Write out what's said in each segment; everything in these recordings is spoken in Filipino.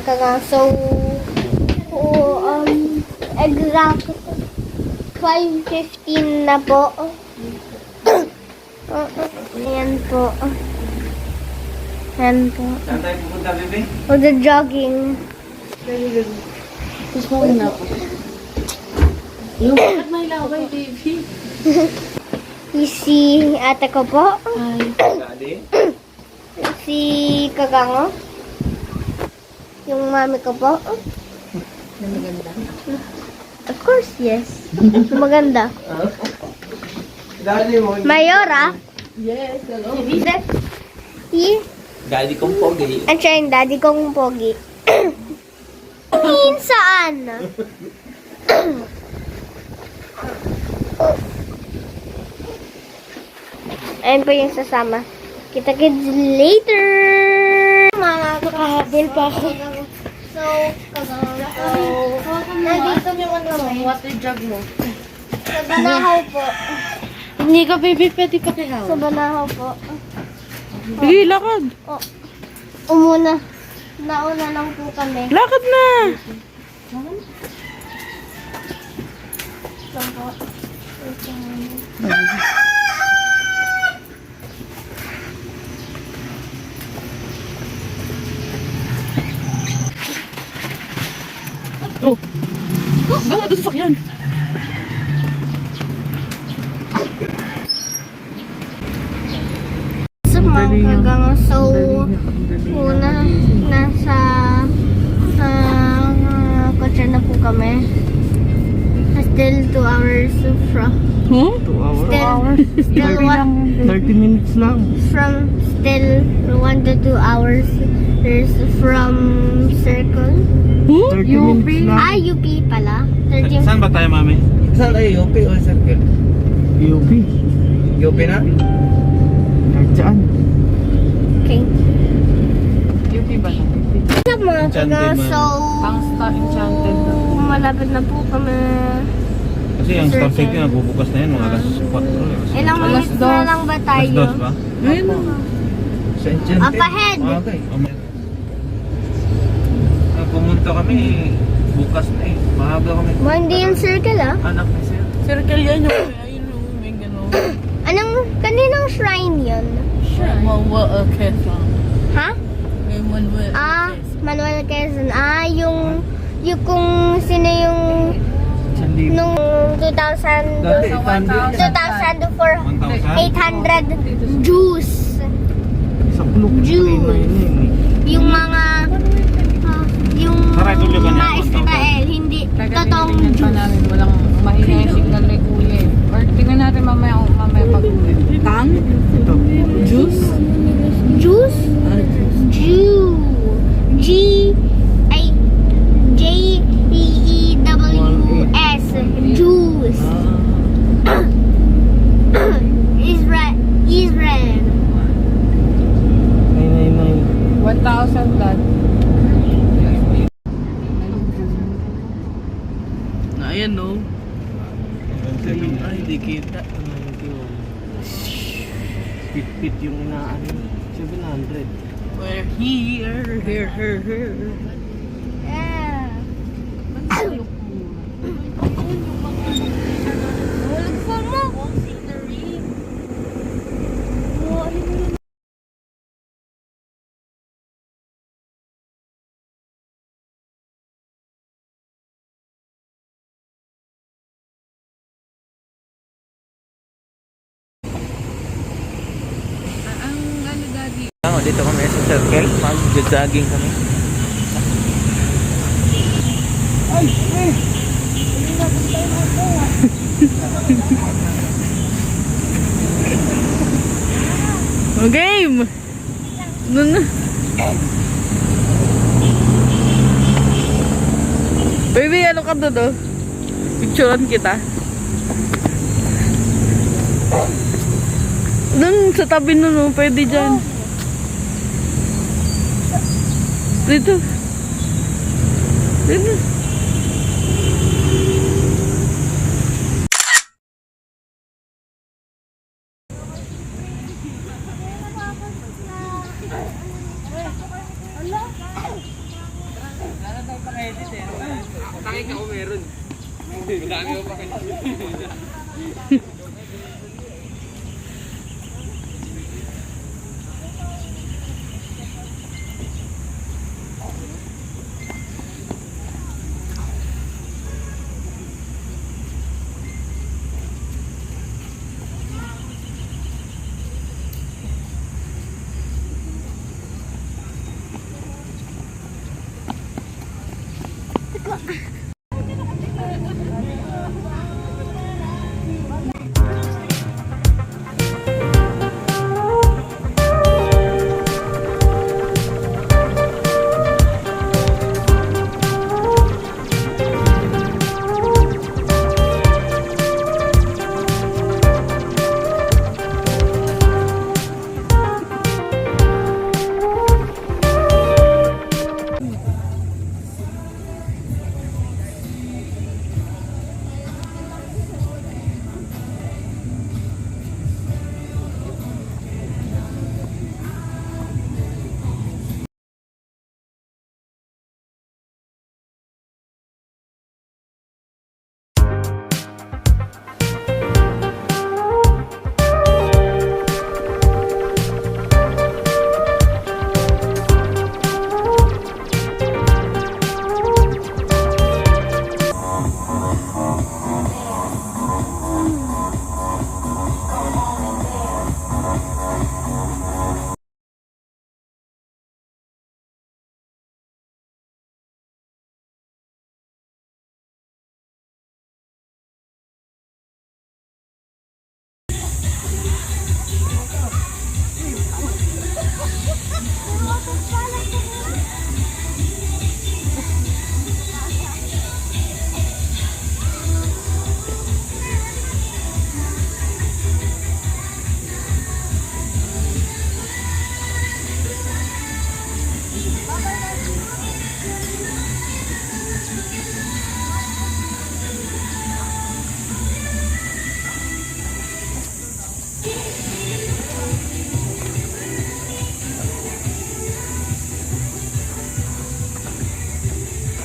So, exact 5:15 na po. Ayan po. Ayan po. Saan tayo pupunta, bebe? O the jogging. Gusto mo na ako. Yung bakit may laway, baby? Si ate ko po. Ay. Daddy? Si Kagango. Yung mami ko po. Na maganda. Of course, yes. Maganda. Daddy mo. Mayora. Yes, hello. Si Daddy kong pogi. at siya yung daddy kong pogi. Saan? Ayun po yung sasama. Kita-kits later! Makakahabil pa ako. So, nandito naman kami. Water jug mo. Sa Banahaw po. Hindi ka, baby, pwede pakihaw. Sa Banahaw po. Sige, lakad. Umuna. Nauna lang po kami. Lakad na! Lang po. Oh! Baka doon sakyan. Sa mga kagang una nasa kotse na po kami. Still 2 hours from 2 hours? still 30 minutes lang. from still 1 to 2 hours there's from Circle. 30 minutes lang. UP pala. 30 Saan ba tayo, mami? Saan tayo? UP o Circle? UP. UP na? Kahit saan? Okay. UP ba na? Sa mga Enchanted kagang man. Ang Star Enchanted. malapit na po kami. Kasi ang Star City nagbubukas na yan mga alas 4. Ilang Alas minutes na lang ba Alas tayo? 2 ba? Ayun na. Sa Enchanted? Up ahead! Okay. Pumunta kami bukas na eh. Maaga kami. Hindi yung Circle Anak ni Sir. Circle yan yung ayun o, may gano'n. Anong, kaninang shrine yun? Mawa Quezon. Ha? May Manuel Manuel Quezon. Yung kung sino yung nung 2,000 Dati, 2,000 to 1,000? 800 Jews. Sa bulok. Jews. Yung mga yung Tara, tuloy ka na. mga Israel, hindi totoong pa Jews. namin, walang mahina yung signal na kuya eh. Or tingnan natin mamaya pag-uwi. Tang? Ito. Juice? Jews? Jew. G I J E E W S. Jews. Israel. 1,000 dad. Ayan no. Ay, di kita. Pit yung inaan. 700. We're here. Yeah. Ang ano daddy? Dito kami sa Circle. Mag-jogging kami. Game! Nun na. Baby, ano ka doon oh? Picturean kita. Doon sa tabi nun oh, pwede dyan. Dito. Dito. Takay ka kung meron. Madami mo pa kayo.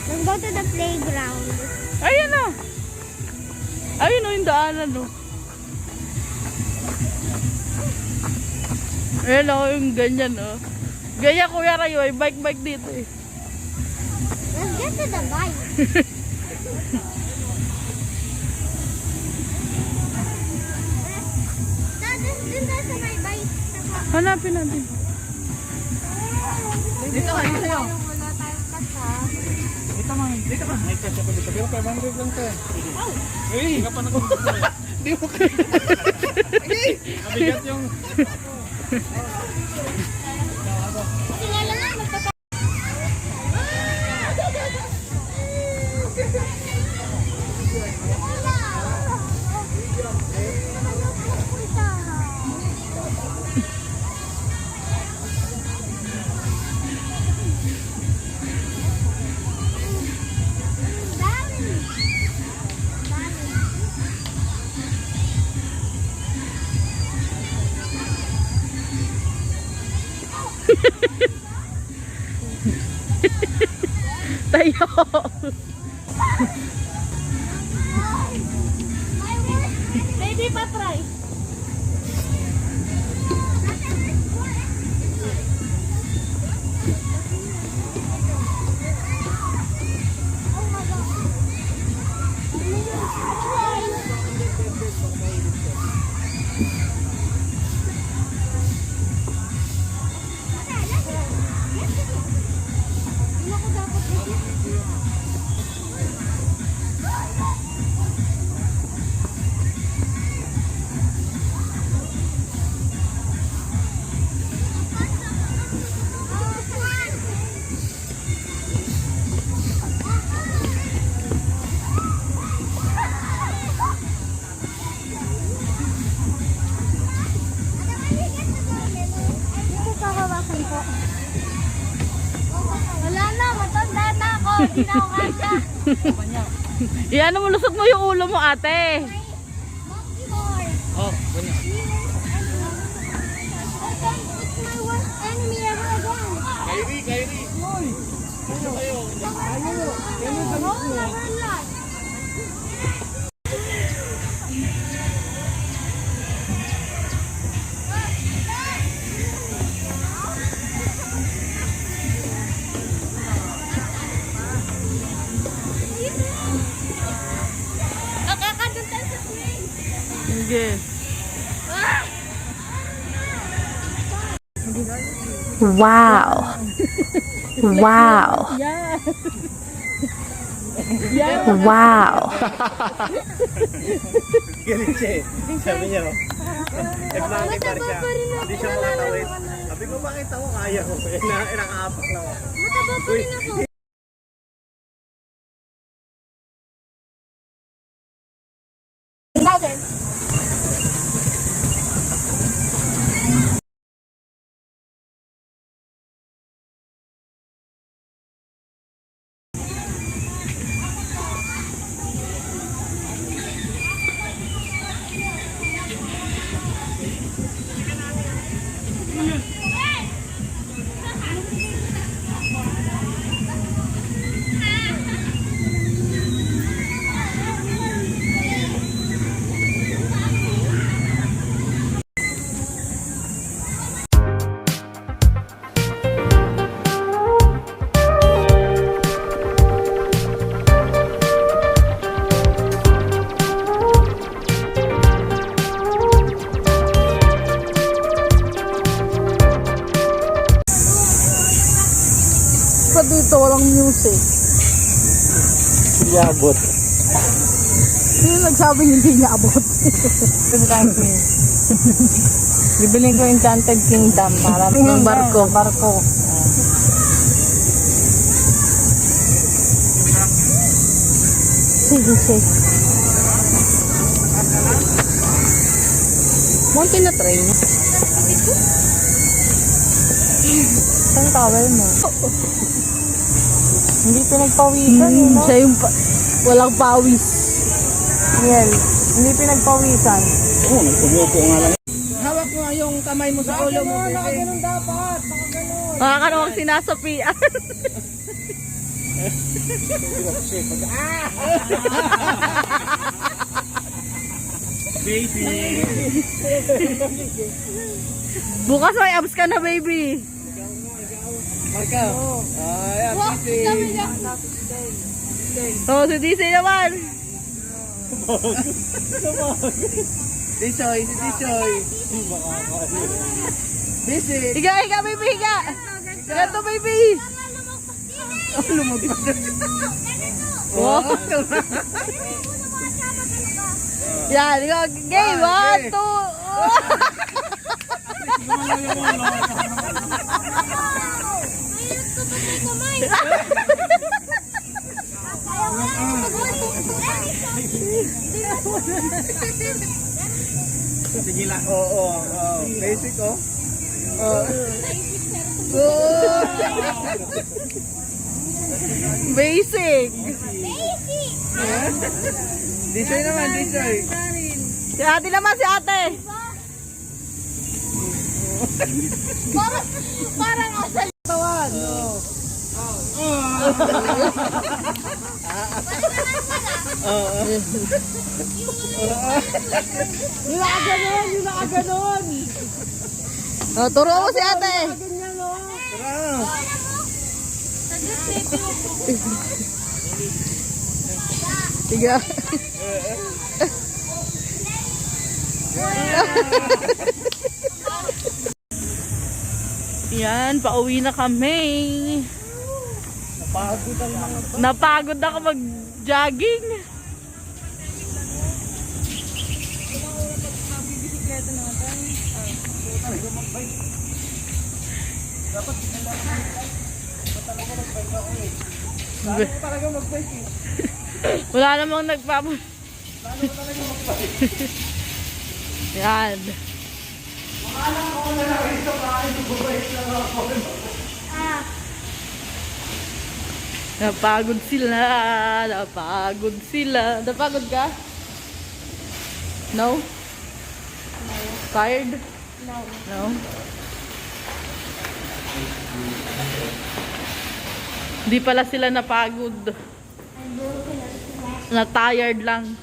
Let's go to the playground. Ayun o. Ayun o yung daanan o. Ayun o yung ganyan o. Ganyan Kuya Rayo ay bike dito eh. Let's get to the bike. Dun tayo sa may bike. Hanapin natin. Dito ka, dito kayo. Wala tayong kasa. Dito ka, dito ka. May kasya pa dito. Pero 500 lang ka. Uy, ka pa nako. Di mo ka. Mabigat yung... Sila lang magpapa... Tayo. Baby pa try. Wala na, matanda na ako. Hindi na ako kasya. Iyan mo, lusot mo yung ulo mo ate. Monkey bar. Oh, ganyan. It's my worst enemy ever again. Kyrie. Sige. Wow. Wow. Wow. Galit siya eh. Sabi niya, no? Nag-monkey bar siya. Hindi siya makatawid. Sabi ko, bakit ako kaya ko? Nakaapak lang ako. Mataba pa rin ako. Sa dito walang music. Yabot. Sino nagsabi hindi niya abot? Bibiling ko Enchanted Kingdom para ng barko. Sige, sige. Monty na train. Saan towel mo? Hindi pinagpawisan, no? Siya yung walang pawis. Yan. Hindi pinagpawisan. Oo, nagtumuko nga lang. Hawak mo yung kamay mo sa ulo mo. Nakaganon dapat. Nakaganon sinasapian. Baby. Bukas may abs ka na, baby. Marka. Ayan, busy. Oh, si DC naman. Disoy, si Disoy. Busy. Higa, higa, baby, higa. Ganto, baby. Oh, lumagpas. Oh. Yan, higa. Game, 1, 2. Sige lang. Oo. Basic, oh. Basic. Disoy naman, Disoy. Si ate naman, si ate. Parang asal. Tawan. Yung nakaganon. Oh, turo mo si ate. Tiga. Yan, pauwi na kami. Napagod ako mag-jogging. Wala namang nagpapag. Yan. Napagod sila. Napagod ka? No? Tired? No. Di pala sila napagod. Na tired lang.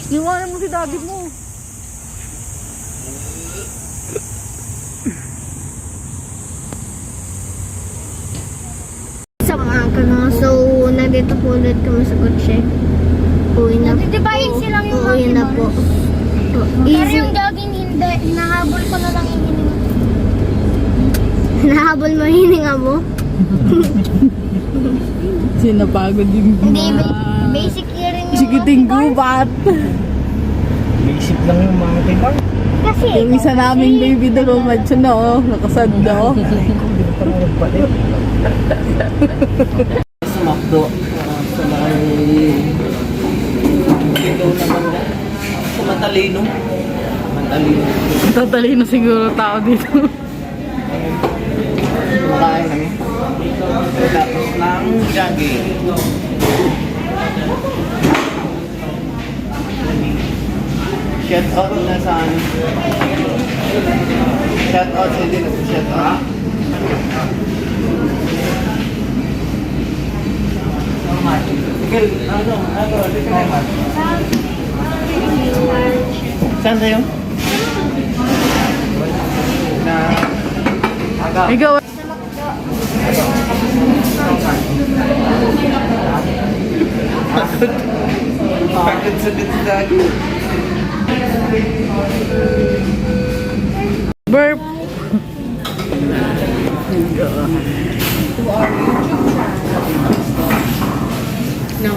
Iwanan mo si daddy mo. Samahan ka na. So, nandito po ulit kami sa kotse. Uwi na po. Nagtitibayin silang yung Uwi na po. Pero Easy. yung jogging hindi. Hinahabol ko na lang yung hininga. Nahabol mo hininga mo? Sinapagod yung Hindi, basic year rin yung Sigiting gubat. Basic lang yung mga tibang. Kasi, Yung isa naming baby doon, macho na oh. Nakasad na oh. Sa McDo. Sa may... Ito naman. Sa Matalino. Matalino. Tatalino siguro tao dito. Kumakain kami. Tapos ng jogging. Shout out na sa ano. Shout out sa hindi nag-shout out. Miguel, dito na naman. Saan tayo? Na... Ikaw. Pagod sa dito. Burp. No.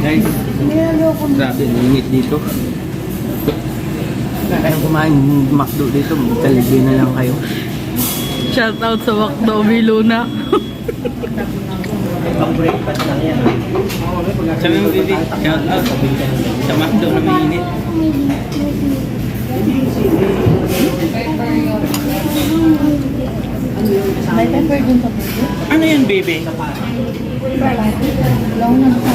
Guys, grabe, init dito. Kaya kumain ng McDo dito, magkalibay na lang kayo. Shout out sa Wakdo Luna. Pang-breakfast lang yan. Sabi mo, baby, shout out sa McDo na mainit. May pepper din sa burger. Ano yan, baby? Long na sa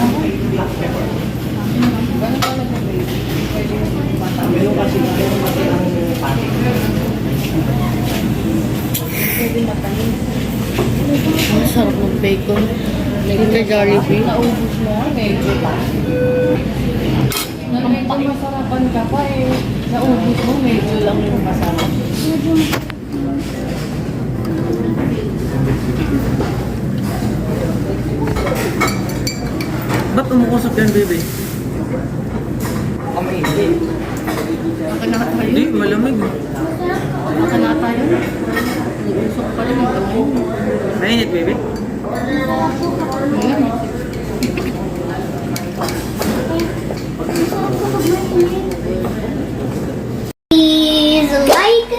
ang sarap ng bacon. May Jollibee. Naubos mo, medyo pa. Medyo masarapan ka pa eh. Naubos mo, medyo lang yung masarap. Ba't umukusap yan, baby? Amazing. Hindi, malamig. Makanata yun. Nag-usok pa rin yung kamay. Mainit, baby? Please like,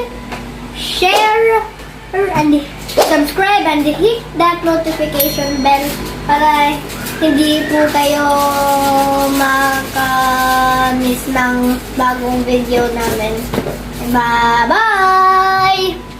share, and subscribe and hit that notification bell para hindi po kayo maka-miss ng bagong video namin. Bye-bye!